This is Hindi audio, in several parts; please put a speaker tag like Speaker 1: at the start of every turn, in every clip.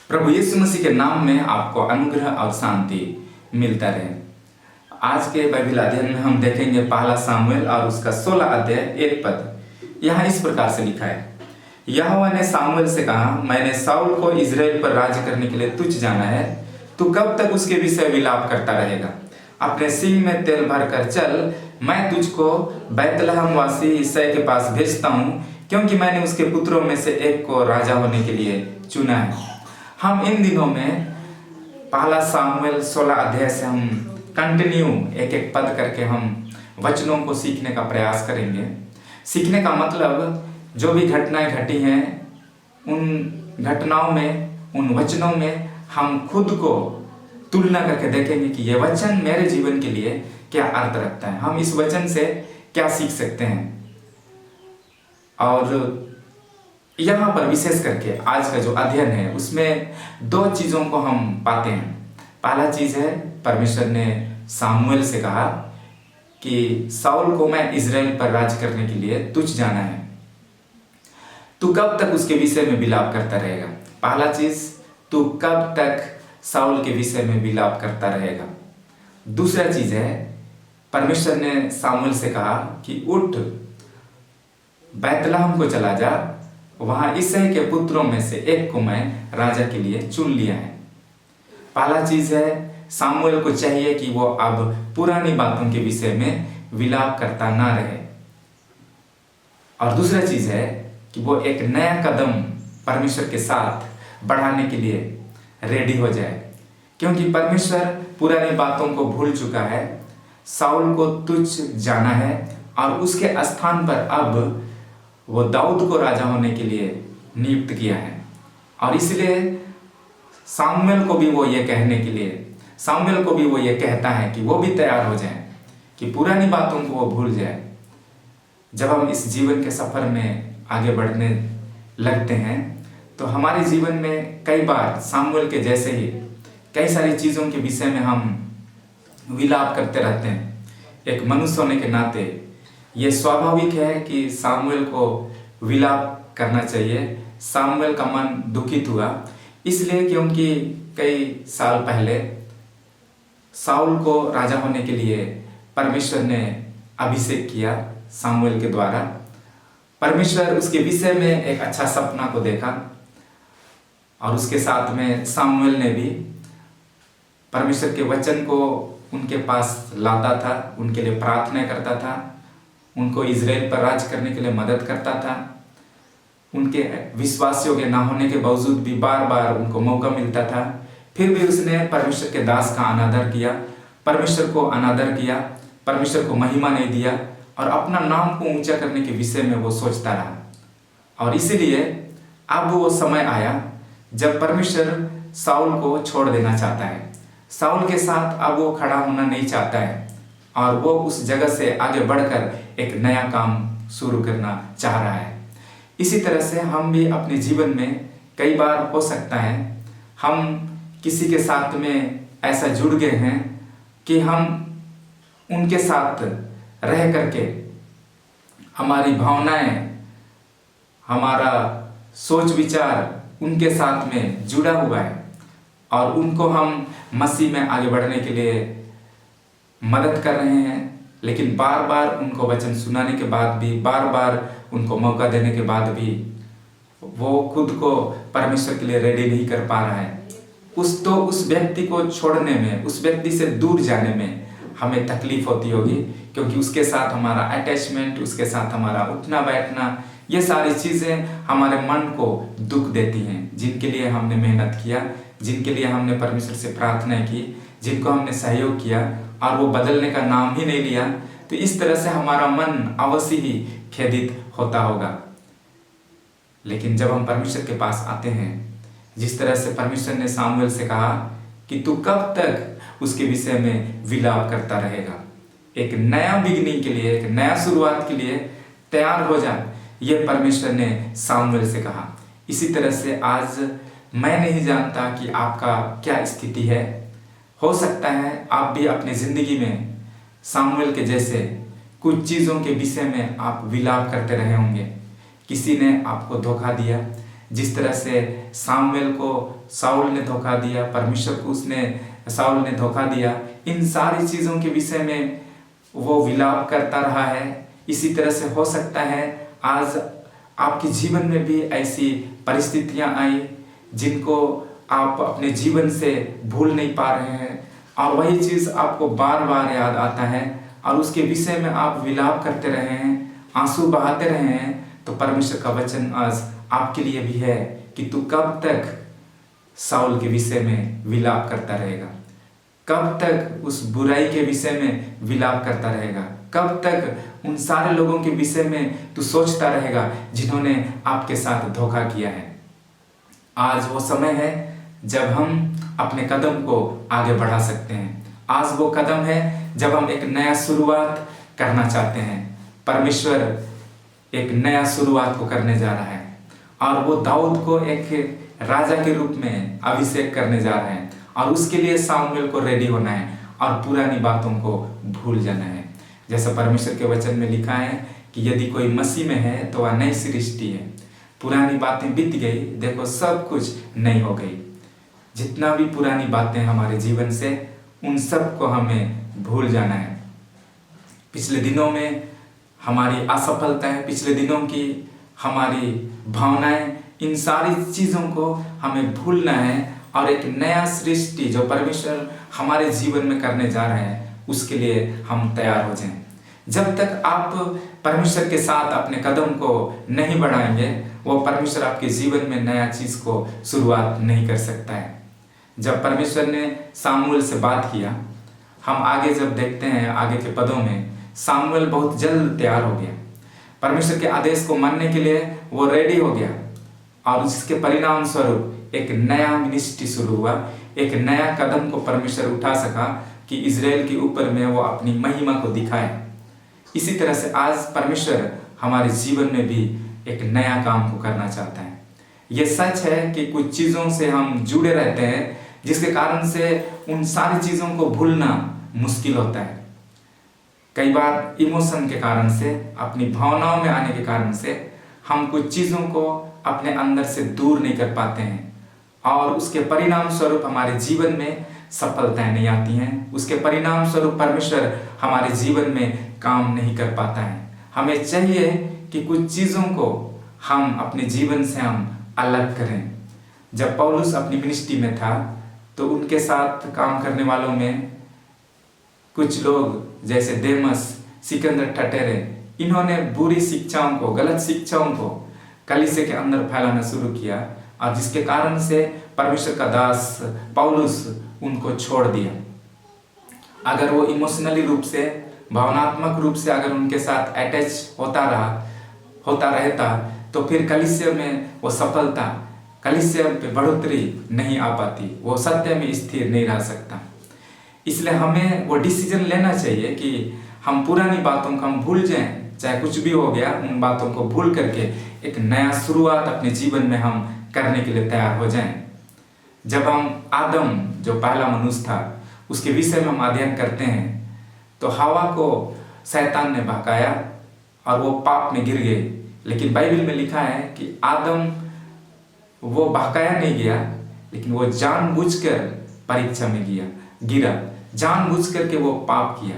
Speaker 1: प्रभु यीशु मसीह के नाम में आपको अनुग्रह और शांति मिलता रहे। आज के बाइबल अध्ययन में हम देखेंगे पहला सामुएल और उसका 16 अध्याय 1 पद। यहाँ इस प्रकार से लिखा है, यहोवा ने सामुएल से कहा, मैंने शाऊल को इजराइल पर राज्य करने के लिए तुझ जाना है। तू कब तक उसके विषय विलाप करता रहेगा? अपने सींग में तेल भर कर चल, मैं तुझको बैतलहम वासी यिशै के पास भेजता हूँ, क्योंकि मैंने उसके पुत्रों में से एक को राजा होने के लिए चुना है। हम इन दिनों में पहला सामुएल 16 अध्याय से हम कंटिन्यू एक एक पद करके हम वचनों को सीखने का प्रयास करेंगे। सीखने का मतलब जो भी घटनाएं घटी हैं उन घटनाओं में, उन वचनों में हम खुद को तुलना करके देखेंगे कि ये वचन मेरे जीवन के लिए क्या अर्थ रखता है, हम इस वचन से क्या सीख सकते हैं। और यहाँ पर विशेष करके आज का जो अध्ययन है उसमें दो चीज़ों को हम पाते हैं। पहला चीज़ है, परमेश्वर ने सामुएल से कहा कि शाऊल को मैं इजराइल पर राज करने के लिए तुझ जाना है, तू कब तक उसके विषय में विलाप करता रहेगा। पहला चीज़, तू कब तक शाऊल के विषय में विलाप करता रहेगा। दूसरा चीज़ है, परमेश्वर ने सामुएल से कहा कि उठ बैतलहम को चला जा, वहां यिशै के पुत्रों में से एक को मैं राजा के लिए चुन लिया है। पहला चीज है, सामुएल को चाहिए कि वो अब पुरानी बातों के विषय में विलाप करता ना रहे। और दूसरा चीज है कि वो एक नया कदम परमेश्वर के साथ बढ़ाने के लिए रेडी हो जाए, क्योंकि परमेश्वर पुरानी बातों को भूल चुका है। शाऊल को तुझ जाना है और उसके स्थान पर अब वो दाऊद को राजा होने के लिए नियुक्त किया है। और इसलिए सामुएल को भी वो ये कहता है कि वो भी तैयार हो जाए, कि पुरानी बातों को वो भूल जाए। जब हम इस जीवन के सफर में आगे बढ़ने लगते हैं तो हमारे जीवन में कई बार सामुएल के जैसे ही कई सारी चीज़ों के विषय में हम विलाप करते रहते हैं। एक मनुष्य होने के नाते ये स्वाभाविक है कि सामुएल को विलाप करना चाहिए। सामुएल का मन दुखित हुआ इसलिए क्योंकि कई साल पहले शाऊल को राजा होने के लिए परमेश्वर ने अभिषेक किया सामुएल के द्वारा। परमेश्वर उसके विषय में एक अच्छा सपना को देखा और उसके साथ में सामुएल ने भी परमेश्वर के वचन को उनके पास लाता था, उनके लिए प्रार्थना करता था, उनको इजराइल पर राज करने के लिए मदद करता था। उनके विश्वास योग्य ना होने के बावजूद भी बार बार उनको मौका मिलता था, फिर भी उसने परमेश्वर के दास का अनादर किया, परमेश्वर को अनादर किया, परमेश्वर को महिमा नहीं दिया और अपना नाम को ऊंचा करने के विषय में वो सोचता रहा। और इसीलिए अब वो समय आया जब परमेश्वर शाऊल को छोड़ देना चाहता है। शाऊल के साथ अब वो खड़ा होना नहीं चाहता है और वो उस जगह से आगे बढ़कर एक नया काम शुरू करना चाह रहा है। इसी तरह से हम भी अपने जीवन में कई बार हो सकता है हम किसी के साथ में ऐसा जुड़ गए हैं कि हम उनके साथ रह करके हमारी भावनाएं, हमारा सोच विचार उनके साथ में जुड़ा हुआ है और उनको हम मसीह में आगे बढ़ने के लिए मदद कर रहे हैं, लेकिन बार बार उनको वचन सुनाने के बाद भी, बार बार उनको मौका देने के बाद भी वो खुद को परमेश्वर के लिए रेडी नहीं कर पा रहा है। उस व्यक्ति को छोड़ने में, उस व्यक्ति से दूर जाने में हमें तकलीफ होती होगी, क्योंकि उसके साथ हमारा अटैचमेंट, उसके साथ हमारा उठना बैठना, ये सारी चीज़ें हमारे मन को दुख देती हैं। जिनके लिए हमने मेहनत किया, जिनके लिए हमने परमेश्वर से प्रार्थना की, जिनको हमने सहयोग किया और वो बदलने का नाम ही नहीं लिया, तो इस तरह से हमारा मन अवश्य ही खेदित होता होगा। लेकिन जब हम परमेश्वर के पास आते हैं, जिस तरह से परमेश्वर ने सामुएल से कहा कि तू कब तक उसके विषय में विलाप करता रहेगा, एक नया बिगनिंग के लिए, एक नया शुरुआत के लिए तैयार हो जा, ये परमेश्वर ने सामुएल से कहा। इसी तरह से आज मैं नहीं जानता कि आपका क्या स्थिति है। हो सकता है आप भी अपनी जिंदगी में सामुएल के जैसे कुछ चीज़ों के विषय में आप विलाप करते रहे होंगे। किसी ने आपको धोखा दिया, जिस तरह से सामुएल को शाऊल ने धोखा दिया, परमेश्वर को शाऊल ने धोखा दिया, इन सारी चीज़ों के विषय में वो विलाप करता रहा है। इसी तरह से हो सकता है आज आपके जीवन में भी ऐसी परिस्थितियां आई जिनको आप अपने जीवन से भूल नहीं पा रहे हैं, और वही चीज़ आपको बार बार याद आता है और उसके विषय में आप विलाप करते रहे हैं, आंसू बहाते रहे हैं। तो परमेश्वर का वचन आज आपके लिए भी है कि तू कब तक शाऊल के विषय में विलाप करता रहेगा, कब तक उस बुराई के विषय में विलाप करता रहेगा, कब तक उन सारे लोगों के विषय में तू सोचता रहेगा जिन्होंने आपके साथ धोखा किया है। आज वो समय है जब हम अपने कदम को आगे बढ़ा सकते हैं। आज वो कदम है जब हम एक नया शुरुआत करना चाहते हैं। परमेश्वर एक नया शुरुआत को करने जा रहा है और वो दाऊद को एक राजा के रूप में अभिषेक करने जा रहे हैं, और उसके लिए सामुएल को रेडी होना है और पुरानी बातों को भूल जाना है। जैसा परमेश्वर के वचन में लिखा है कि यदि कोई मसीह में है तो वह नई सृष्टि है, पुरानी बातें बीत गई, देखो सब कुछ नई हो गई। जितना भी पुरानी बातें हमारे जीवन से, उन सब को हमें भूल जाना है। पिछले दिनों में हमारी असफलताएं, पिछले दिनों की हमारी भावनाएं, इन सारी चीज़ों को हमें भूलना है और एक नया सृष्टि जो परमेश्वर हमारे जीवन में करने जा रहे हैं उसके लिए हम तैयार हो जाएं। जब तक आप परमेश्वर के साथ अपने कदम को नहीं बढ़ाएंगे, वो परमेश्वर आपके जीवन में नया चीज़ को शुरुआत नहीं कर सकता है। जब परमेश्वर ने सामुएल से बात किया, हम आगे जब देखते हैं आगे के पदों में, सामुएल बहुत जल्द तैयार हो गया, परमेश्वर के आदेश को मानने के लिए वो रेडी हो गया, और उसके परिणाम स्वरूप एक नया मिनिस्ट्री शुरू हुआ, एक नया कदम को परमेश्वर उठा सका कि इजराइल के ऊपर में वो अपनी महिमा को दिखाए। इसी तरह से आज परमेश्वर हमारे जीवन में भी एक नया काम को करना चाहता है। ये सच है कि कुछ चीज़ों से हम जुड़े रहते हैं जिसके कारण से उन सारी चीज़ों को भूलना मुश्किल होता है। कई बार इमोशन के कारण से, अपनी भावनाओं में आने के कारण से हम कुछ चीज़ों को अपने अंदर से दूर नहीं कर पाते हैं, और उसके परिणाम स्वरूप हमारे जीवन में सफलताएं नहीं आती हैं। उसके परिणाम स्वरूप परमेश्वर हमारे जीवन में काम नहीं कर पाता है। हमें चाहिए कि कुछ चीज़ों को हम अपने जीवन से हम अलग करें। जब पौलुस अपनी मिनिस्ट्री में था तो उनके साथ काम करने वालों में कुछ लोग जैसे देमस, सिकंदर ठटेरे, इन्होंने बुरी शिक्षाओं को, गलत शिक्षाओं को कलीसिया के अंदर फैलाना शुरू किया, और जिसके कारण से परमेश्वर का दास पौलुस उनको छोड़ दिया। अगर वो इमोशनली रूप से, भावनात्मक रूप से अगर उनके साथ अटैच होता रहता तो फिर कलीसिया में वो सफलता, कलीसिया पे बढ़ोतरी नहीं आ पाती, वो सत्य में स्थिर नहीं रह सकता। इसलिए हमें वो डिसीजन लेना चाहिए कि हम पुरानी बातों को हम भूल जाएं, चाहे कुछ भी हो गया, उन बातों को भूल करके एक नया शुरुआत अपने जीवन में हम करने के लिए तैयार हो जाएं। जब हम आदम, जो पहला मनुष्य था, उसके विषय में हम अध्ययन करते हैं तो हवा को शैतान ने बहकाया और वो पाप में गिर गए। लेकिन बाइबल में लिखा है कि आदम वो बहकाया नहीं गया, लेकिन वो जानबूझकर परीक्षा में गिरा, जानबूझ करके वो पाप किया।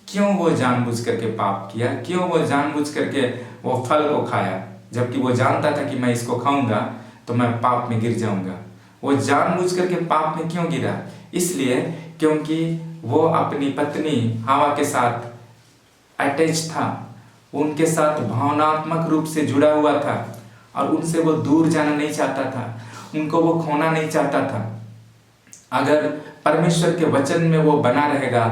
Speaker 1: क्यों वो जानबूझ करके पाप किया? क्यों वो जानबूझ करके वो फल को खाया, जबकि वो जानता था कि मैं इसको खाऊंगा तो मैं पाप में गिर जाऊंगा? वो जानबूझ करके पाप में क्यों गिरा? इसलिए क्योंकि वो अपनी पत्नी हवा के साथ अटैच था, उनके साथ भावनात्मक रूप से जुड़ा हुआ था, और उनसे वो दूर जाना नहीं चाहता था, उनको वो खोना नहीं चाहता था। अगर परमेश्वर के वचन में वो बना रहेगा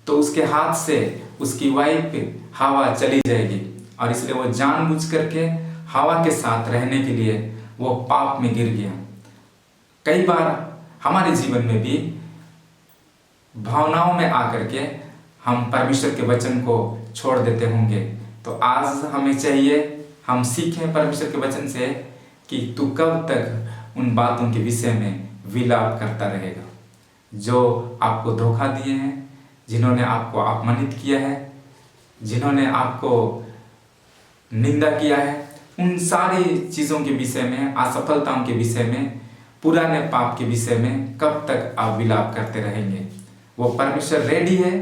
Speaker 1: तो उसके हाथ से उसकी वाइफ हवा चली जाएगी, और इसलिए वो जानबूझ करके हवा के साथ रहने के लिए वो पाप में गिर गया। कई बार हमारे जीवन में भी भावनाओं में आकर के हम परमेश्वर के वचन को छोड़ देते होंगे। तो आज हमें चाहिए हम सीखें परमेश्वर के वचन से कि तू कब तक उन बातों के विषय में विलाप करता रहेगा जो आपको धोखा दिए हैं, जिन्होंने आपको अपमानित किया है, जिन्होंने आपको निंदा किया है। उन सारी चीज़ों के विषय में, असफलताओं के विषय में, पुराने पाप के विषय में कब तक आप विलाप करते रहेंगे? वो परमेश्वर रेडी है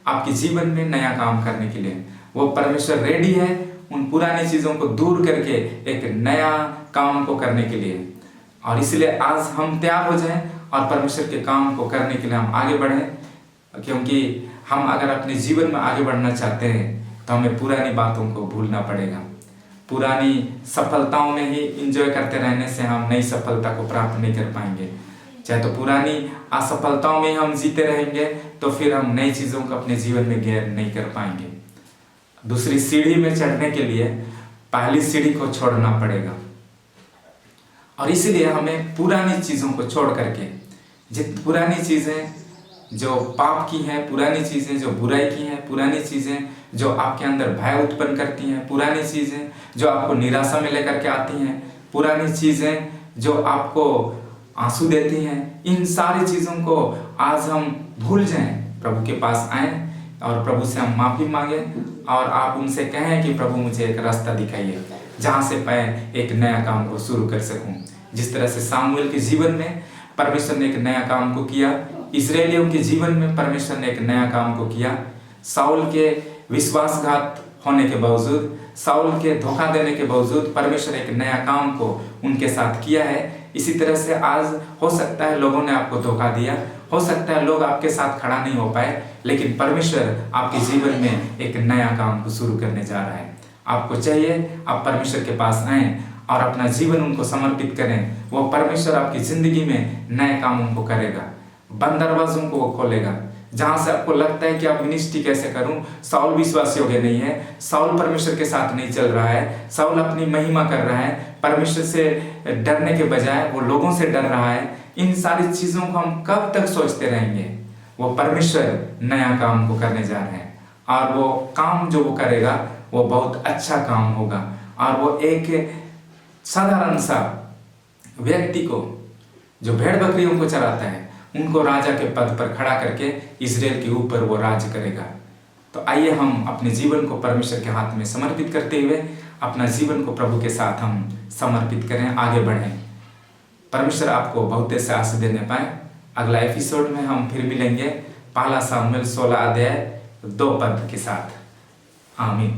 Speaker 1: आपके जीवन में नया काम करने के लिए। वो परमेश्वर रेडी है उन पुरानी चीज़ों को दूर करके एक नया काम को करने के लिए। और इसलिए आज हम तैयार हो जाएं और परमेश्वर के काम को करने के लिए हम आगे बढ़ें, क्योंकि हम अगर अपने जीवन में आगे बढ़ना चाहते हैं तो हमें पुरानी बातों को भूलना पड़ेगा। पुरानी सफलताओं में ही इंजॉय करते रहने से हम नई सफलता को प्राप्त नहीं कर पाएंगे। चाहे तो पुरानी असफलताओं में हम जीते रहेंगे तो फिर हम नई चीज़ों को अपने जीवन में गैर नहीं कर पाएंगे। दूसरी सीढ़ी में चढ़ने के लिए पहली सीढ़ी को छोड़ना पड़ेगा। और इसलिए हमें पुरानी चीज़ों को छोड़ करके, पुरानी चीज़ें जो पाप की हैं, पुरानी चीज़ें जो बुराई की हैं, पुरानी चीज़ें जो आपके अंदर भय उत्पन्न करती हैं, पुरानी चीज़ें जो आपको निराशा में लेकर के आती हैं, पुरानी चीज़ें जो आपको आंसू देती हैं, इन सारी चीज़ों को आज हम भूल जाएं, प्रभु के पास आएं और प्रभु से हम माफ़ी मांगें और आप उनसे कहें कि प्रभु मुझे एक रास्ता दिखाइए जहाँ से मैं एक नया काम को शुरू कर सकूं। जिस तरह से सामुएल के जीवन में परमेश्वर ने एक नया काम को किया, इस्राएलियों के जीवन में परमेश्वर ने एक नया काम को किया। साउल के विश्वासघात होने के बावजूद, साउल के धोखा देने के बावजूद परमेश्वर एक नया काम को उनके साथ किया है। इसी तरह से आज हो सकता है लोगों ने आपको धोखा दिया, हो सकता है लोग आपके साथ खड़ा नहीं हो पाए, लेकिन परमेश्वर आपके जीवन में एक नया काम को शुरू करने जा रहा है। आपको चाहिए आप परमेश्वर के पास आएं और अपना जीवन उनको समर्पित करें। वो परमेश्वर आपकी जिंदगी में नए कामों को करेगा, बंद दरवाजों को वो खोलेगा। जहाँ से आपको लगता है कि आप मिनिस्ट्री कैसे करूं, साउल विश्वास योग्य नहीं है, साउल परमेश्वर के साथ नहीं चल रहा है, साउल अपनी महिमा कर रहा है, परमेश्वर से डरने के बजाय वो लोगों से डर रहा है, इन सारी चीज़ों को हम कब तक सोचते रहेंगे? वो परमेश्वर नया काम को करने जा रहे हैं और वो काम जो वो करेगा वो बहुत अच्छा काम होगा। और वो एक साधारण सा व्यक्ति को जो भेड़ बकरियों को चराता है उनको राजा के पद पर खड़ा करके इजराइल के ऊपर वो राज करेगा। तो आइए हम अपने जीवन को परमेश्वर के हाथ में समर्पित करते हुए अपना जीवन को प्रभु के साथ हम समर्पित करें, आगे बढ़ें। परमेश्वर आपको बहुत से आशीष देने पाए। अगला एपिसोड में हम फिर मिलेंगे पहला सामुएल 16 अध्याय 2 पद के साथ। आमीन।